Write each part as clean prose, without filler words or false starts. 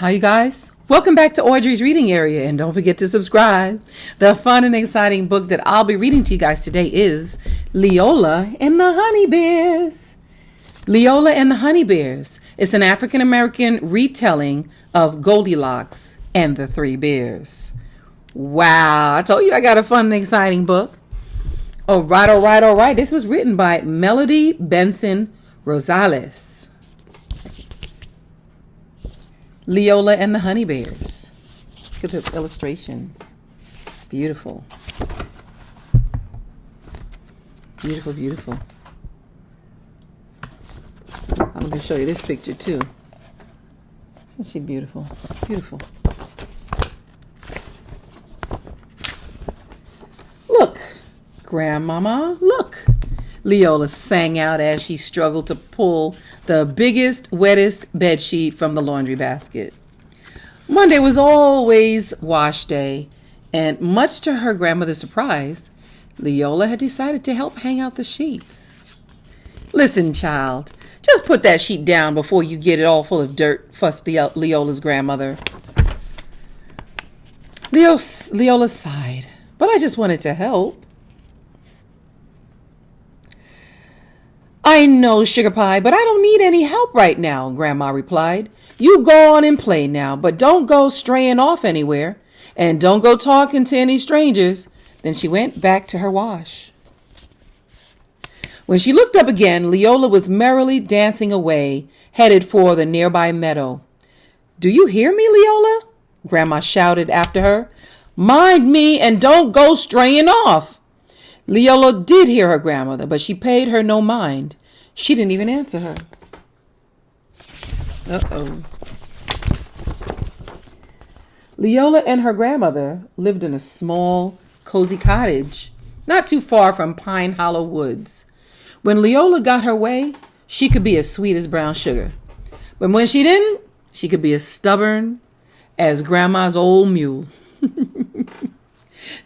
How you guys? Welcome back to Audrey's reading area, and don't forget to subscribe. The fun and exciting book that I'll be reading to you guys today is Leola and the Honeybears. Leola and the Honeybears. It's an African American retelling of Goldilocks and the Three Bears. Wow, I told you I got a fun and exciting book. All right. This was written by Melody Benson Rosales. Leola and the Honeybears. Look at the illustrations. Beautiful. Beautiful. I'm going to show you this picture too. Isn't she beautiful? Beautiful. Look, Grandmama, look. Leola sang out as she struggled to pull the biggest, wettest bedsheet from the laundry basket. Monday was always wash day, and much to her grandmother's surprise, Leola had decided to help hang out the sheets. Listen, child, just put that sheet down before you get it all full of dirt, fussed Leola's grandmother. Leola sighed, but I just wanted to help. I know, Sugar Pie, but I don't need any help right now, Grandma replied. You go on and play now, but don't go straying off anywhere, and don't go talking to any strangers. Then she went back to her wash. When she looked up again, Leola was merrily dancing away, headed for the nearby meadow. Do you hear me, Leola? Grandma shouted after her. Mind me and don't go straying off. Leola did hear her grandmother, but she paid her no mind. She didn't even answer her. Uh-oh. Leola and her grandmother lived in a small, cozy cottage, not too far from Pine Hollow Woods. When Leola got her way, she could be as sweet as brown sugar. But when she didn't, she could be as stubborn as Grandma's old mule.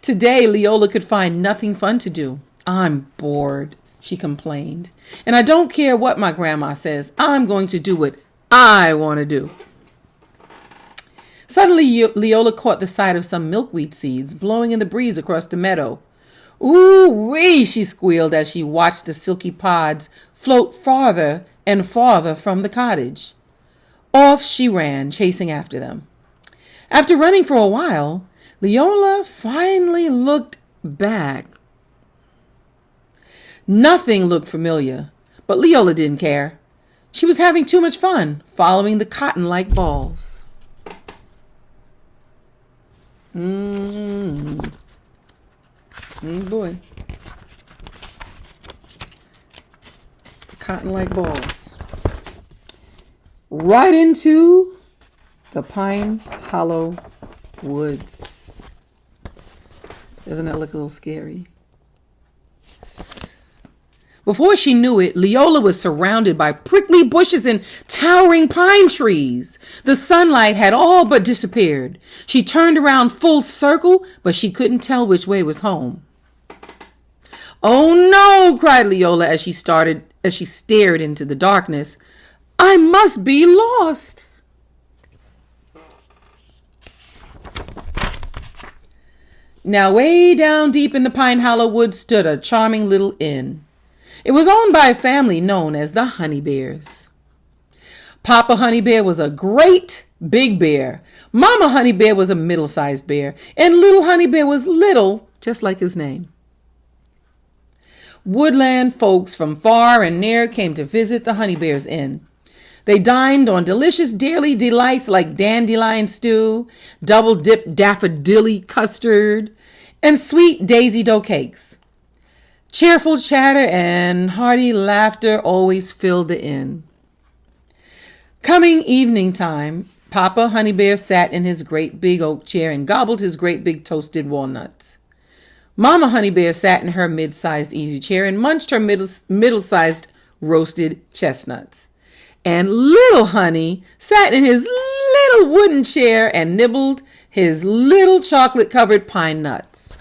Today, Leola could find nothing fun to do. I'm bored, she complained. And I don't care what my grandma says. I'm going to do what I want to do. Suddenly, Leola caught the sight of some milkweed seeds blowing in the breeze across the meadow. Ooh-wee, she squealed as she watched the silky pods float farther and farther from the cottage. Off she ran, chasing after them. After running for a while, Leola finally looked back. Nothing looked familiar, but Leola didn't care. She was having too much fun following the cotton-like balls. Boy. The cotton-like balls. Right into the Pine Hollow Woods. Doesn't that look a little scary? Before she knew it, Leola was surrounded by prickly bushes and towering pine trees. The sunlight had all but disappeared. She turned around full circle, but she couldn't tell which way was home. Oh no, cried Leola as she stared into the darkness. I must be lost. Now, way down deep in the Pine Hollow Woods stood a charming little inn. It was owned by a family known as the Honeybears. Papa Honeybear was a great big bear. Mama Honeybear was a middle-sized bear. And little Honeybear was little, just like his name. Woodland folks from far and near came to visit the Honeybears Inn. They dined on delicious daily delights like dandelion stew, double-dipped daffodilly custard, and sweet daisy dough cakes. Cheerful chatter and hearty laughter always filled the inn. Coming evening time, Papa Honeybear sat in his great big oak chair and gobbled his great big toasted walnuts. Mama Honeybear sat in her mid-sized easy chair and munched her middle-sized roasted chestnuts. And little Honey sat in his little wooden chair and nibbled his little chocolate-covered pine nuts.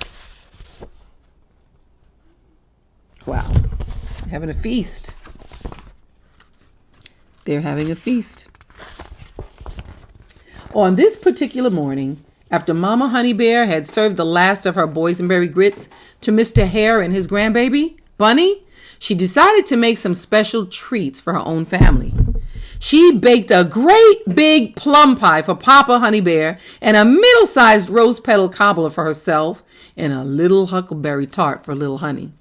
Wow, having a feast. They're having a feast. On this particular morning, after Mama Honeybear had served the last of her boysenberry grits to Mr. Hare and his grandbaby, Bunny, she decided to make some special treats for her own family. She baked a great big plum pie for Papa Honeybear and a middle-sized rose petal cobbler for herself and a little huckleberry tart for little Honey.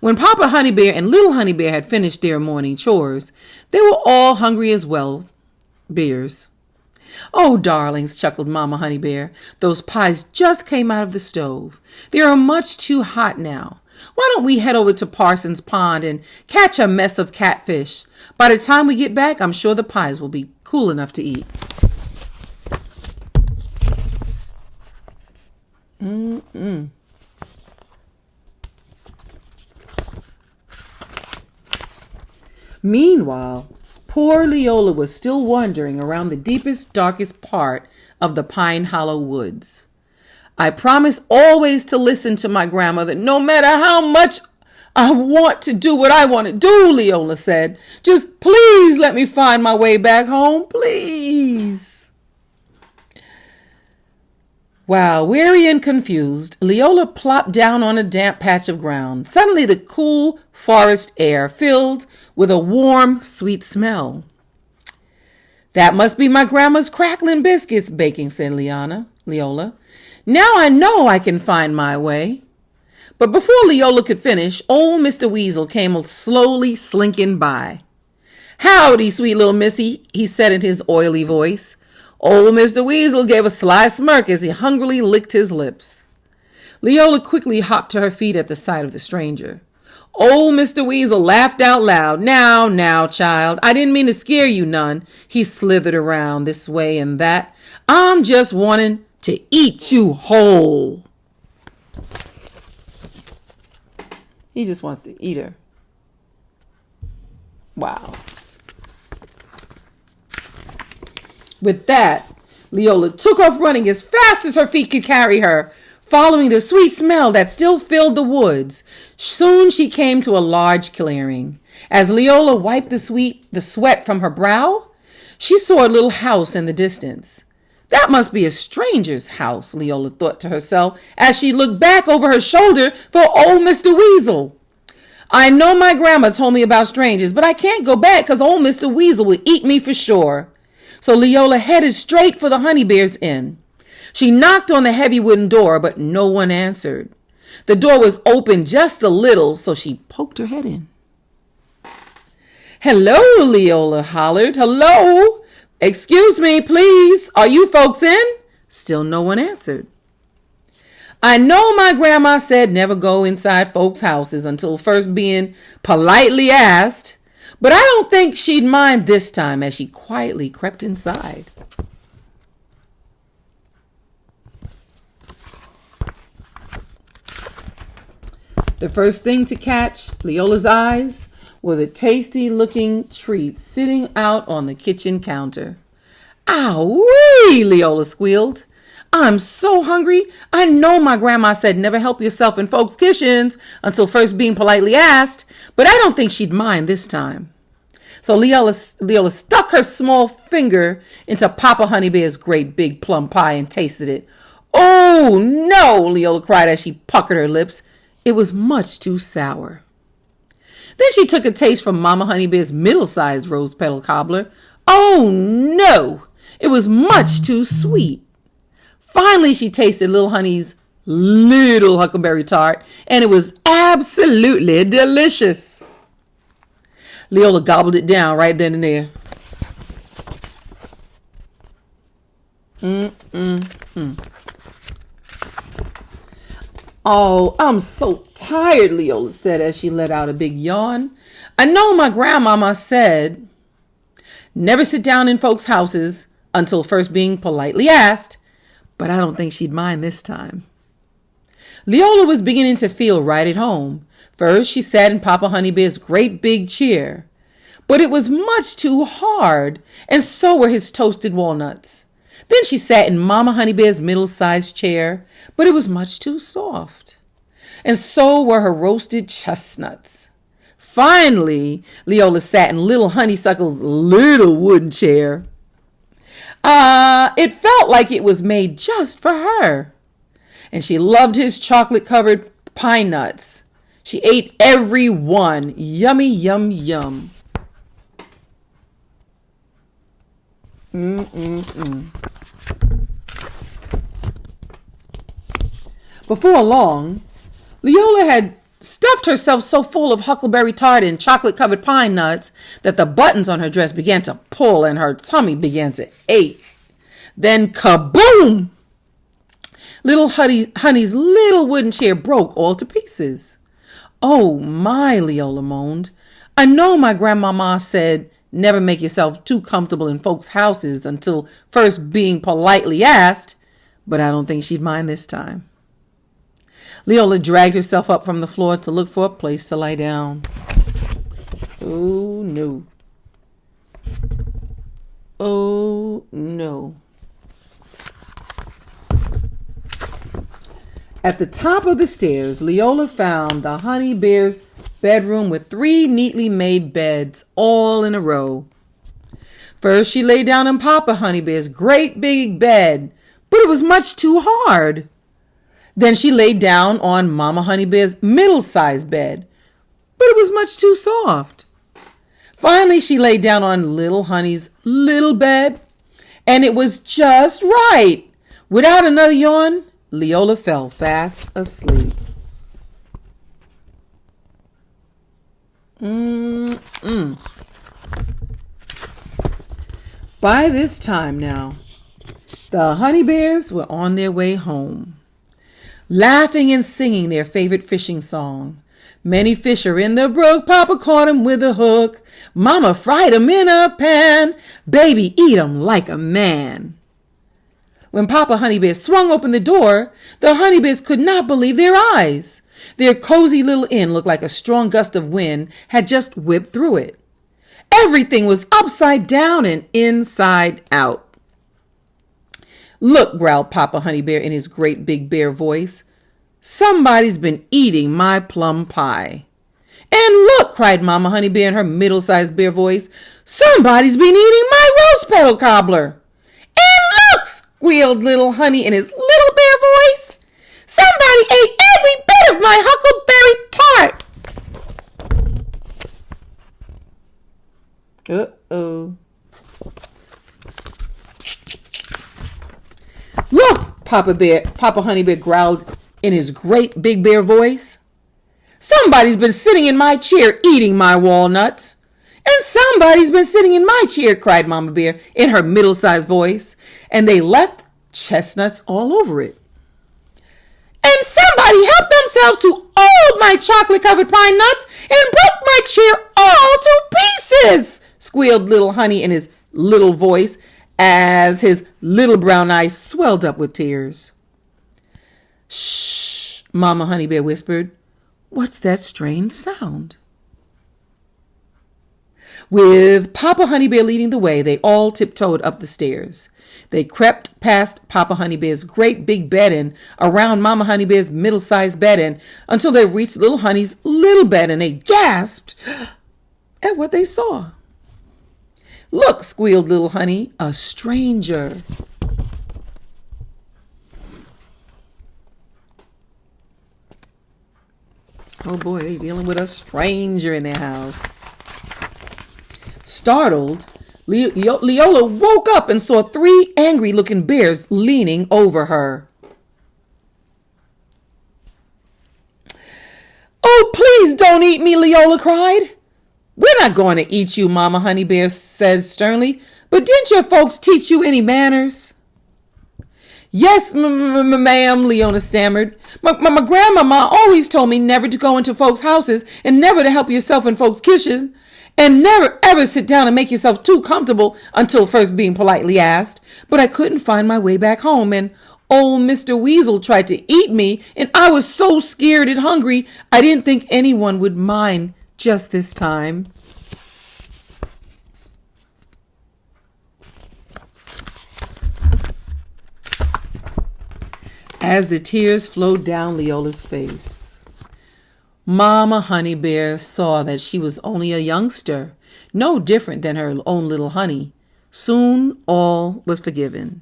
When Papa Honeybear and little Honeybear had finished their morning chores, they were all hungry as well, bears. "Oh, darlings," chuckled Mama Honeybear, "those pies just came out of the stove. They are much too hot now. Why don't we head over to Parsons Pond and catch a mess of catfish? By the time we get back, I'm sure the pies will be cool enough to eat." Meanwhile, poor Leola was still wandering around the deepest, darkest part of the Pine Hollow woods. "I promise always to listen to my grandmother, no matter how much I want to do what I want to do," Leola said. "Just please let me find my way back home, please." While weary and confused, Leola plopped down on a damp patch of ground. Suddenly the cool forest air filled with a warm, sweet smell. "That must be my grandma's crackling biscuits baking," said Leola. "Now I know I can find my way." But before Leola could finish, old Mr. Weasel came slowly slinking by. "Howdy, sweet little missy," he said in his oily voice. Old Mr. Weasel gave a sly smirk as he hungrily licked his lips. Leola quickly hopped to her feet at the sight of the stranger. Old Mr. Weasel laughed out loud. Now, child, I didn't mean to scare you none." He slithered around this way and that. "I'm just wanting to eat you whole." He just wants to eat her. Wow. With that, Leola took off running as fast as her feet could carry her, following the sweet smell that still filled the woods. Soon she came to a large clearing. As Leola wiped the sweat from her brow, she saw a little house in the distance. "That must be a stranger's house," Leola thought to herself as she looked back over her shoulder for old Mr. Weasel. "I know my grandma told me about strangers, but I can't go back because old Mr. Weasel will eat me for sure." So Leola headed straight for the Honeybears Inn. She knocked on the heavy wooden door, but no one answered. The door was open just a little, so she poked her head in. "Hello," Leola hollered. "Hello? Excuse me, please. Are you folks in?" Still no one answered. "I know my grandma said never go inside folks' houses until first being politely asked, but I don't think she'd mind this time," as she quietly crept inside. The first thing to catch Leola's eyes were the tasty-looking treats sitting out on the kitchen counter. "Ow-wee!" Leola squealed. "I'm so hungry. I know my grandma said never help yourself in folks' kitchens until first being politely asked, but I don't think she'd mind this time." So Leola stuck her small finger into Papa Honeybear's great big plum pie and tasted it. "Oh, no!" Leola cried as she puckered her lips. It was much too sour. Then she took a taste from Mama Honeybear's middle-sized rose petal cobbler. Oh, no! It was much too sweet. Finally, she tasted little Honey's little huckleberry tart, and it was absolutely delicious. Leola gobbled it down right then and there. "Oh, I'm so tired," Leola said as she let out a big yawn. "I know my grandmama said never sit down in folks' houses until first being politely asked, but I don't think she'd mind this time." Leola was beginning to feel right at home. First, she sat in Papa Honeybear's great big chair, but it was much too hard, and so were his toasted walnuts. Then she sat in Mama Honeybear's middle-sized chair, but it was much too soft, and so were her roasted chestnuts. Finally, Leola sat in little Honeysuckle's little wooden chair. It felt like it was made just for her. And she loved his chocolate-covered pine nuts. She ate every one. Yummy, yum, yum. Before long, Leola had stuffed herself so full of huckleberry tart and chocolate-covered pine nuts that the buttons on her dress began to pull and her tummy began to ache. Then kaboom! Little Honey's little wooden chair broke all to pieces. Oh my, Leola moaned. I know my grandmama said never make yourself too comfortable in folks' houses until first being politely asked, but I don't think she'd mind this time. Leola dragged herself up from the floor to look for a place to lie down. Oh no. Oh no. At the top of the stairs, Leola found the Honeybears' bedroom with 3 neatly made beds, all in a row. First, she lay down in Papa Honeybear's great big bed, but it was much too hard. Then she lay down on Mama Honeybear's middle-sized bed, but it was much too soft. Finally, she lay down on Little Honey's little bed, and it was just right. Without another yawn, Leola fell fast asleep. By this time now, the Honeybears were on their way home, laughing and singing their favorite fishing song. Many fish are in the brook, Papa caught 'em with a hook. Mama fried 'em in a pan, baby eat 'em like a man. When Papa Honeybear swung open the door, the Honeybears could not believe their eyes. Their cozy little inn looked like a strong gust of wind had just whipped through it. Everything was upside down and inside out. Look, growled Papa Honeybear in his great big bear voice. Somebody's been eating my plum pie. And look, cried Mama Honeybear in her middle-sized bear voice. Somebody's been eating my rose petal cobbler. And look, squealed Little Honey in his little bear voice. Somebody ate every bit of my huckleberry tart. Uh-oh. Look, Papa Honeybear growled in his great big bear voice. Somebody's been sitting in my chair eating my walnuts. And somebody's been sitting in my chair, cried Mama Bear in her middle-sized voice. And they left chestnuts all over it. And somebody helped themselves to all my chocolate-covered pine nuts and broke my chair all to pieces, squealed Little Honey in his little voice as his little brown eyes swelled up with tears. Shh, Mama Honeybear whispered. What's that strange sound? With Papa Honeybear leading the way, they all tiptoed up the stairs. They crept past Papa Honeybear's great big bed and around Mama Honeybear's middle-sized bed and until they reached Little Honey's little bed, and they gasped at what they saw. Look, squealed Little Honey, a stranger. Oh boy, they're dealing with a stranger in their house. Startled, Leola woke up and saw 3 angry-looking bears leaning over her. Oh, please don't eat me, Leola cried. We're not going to eat you, Mama Honeybear said sternly. But didn't your folks teach you any manners? Yes, ma'am, Leola stammered. My grandmama always told me never to go into folks' houses and never to help yourself in folks' kitchen. And never ever sit down and make yourself too comfortable until first being politely asked. But I couldn't find my way back home, and old Mr. Weasel tried to eat me, and I was so scared and hungry I didn't think anyone would mind just this time. As the tears flowed down Leola's face, Mama Honeybear saw that she was only a youngster, no different than her own little honey, Soon all was forgiven.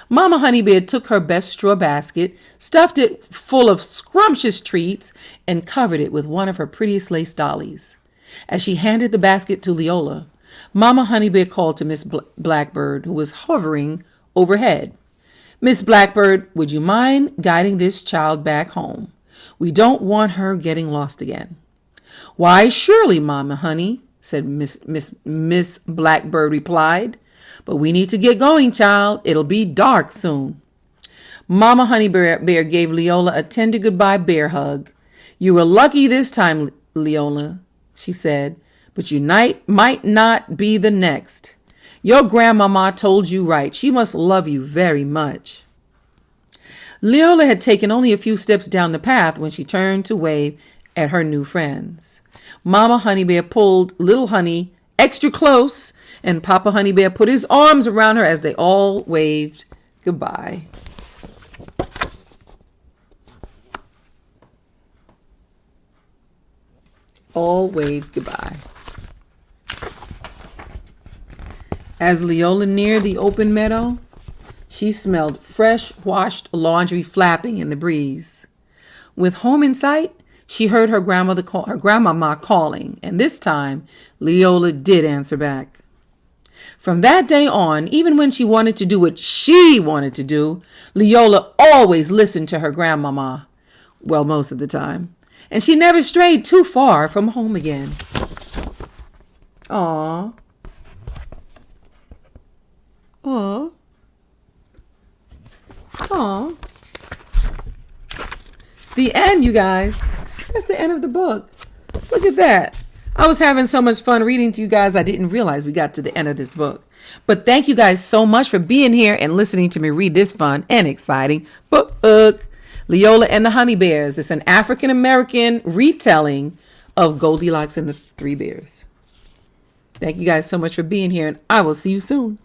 Mama Honeybear took her best straw basket, stuffed it full of scrumptious treats, and covered it with one of her prettiest lace dollies. As she handed the basket to Leola, Mama Honeybear called to Miss Blackbird, who was hovering overhead. Miss Blackbird, would you mind guiding this child back home? We don't want her getting lost again. Why, surely, Mama Honey, said Miss Blackbird replied. But we need to get going, child. It'll be dark soon. Mama Honeybear gave Leola a tender goodbye bear hug. You were lucky this time, Leola, she said, but you might not be the next. Your grandmama told you right. She must love you very much. Leola had taken only a few steps down the path when she turned to wave at her new friends. Mama Honeybear pulled Little Honey extra close, and Papa Honeybear put his arms around her as they all waved goodbye. All waved goodbye. As Leola neared the open meadow, she smelled fresh washed laundry flapping in the breeze. With home in sight, she heard her grandmama calling, and this time Leola did answer back. From that day on, even when she wanted to do what she wanted to do, Leola always listened to her grandmama. Well, most of the time. And she never strayed too far from home again. Aww. Aww. Aww. The end, you guys. That's the end of the book. Look at that. I was having so much fun reading to you guys, I didn't realize we got to the end of this book. But thank you guys so much for being here and listening to me read this fun and exciting book. Leola and the Honeybears. It's an African-American retelling of Goldilocks and the Three Bears. Thank you guys so much for being here, and I will see you soon.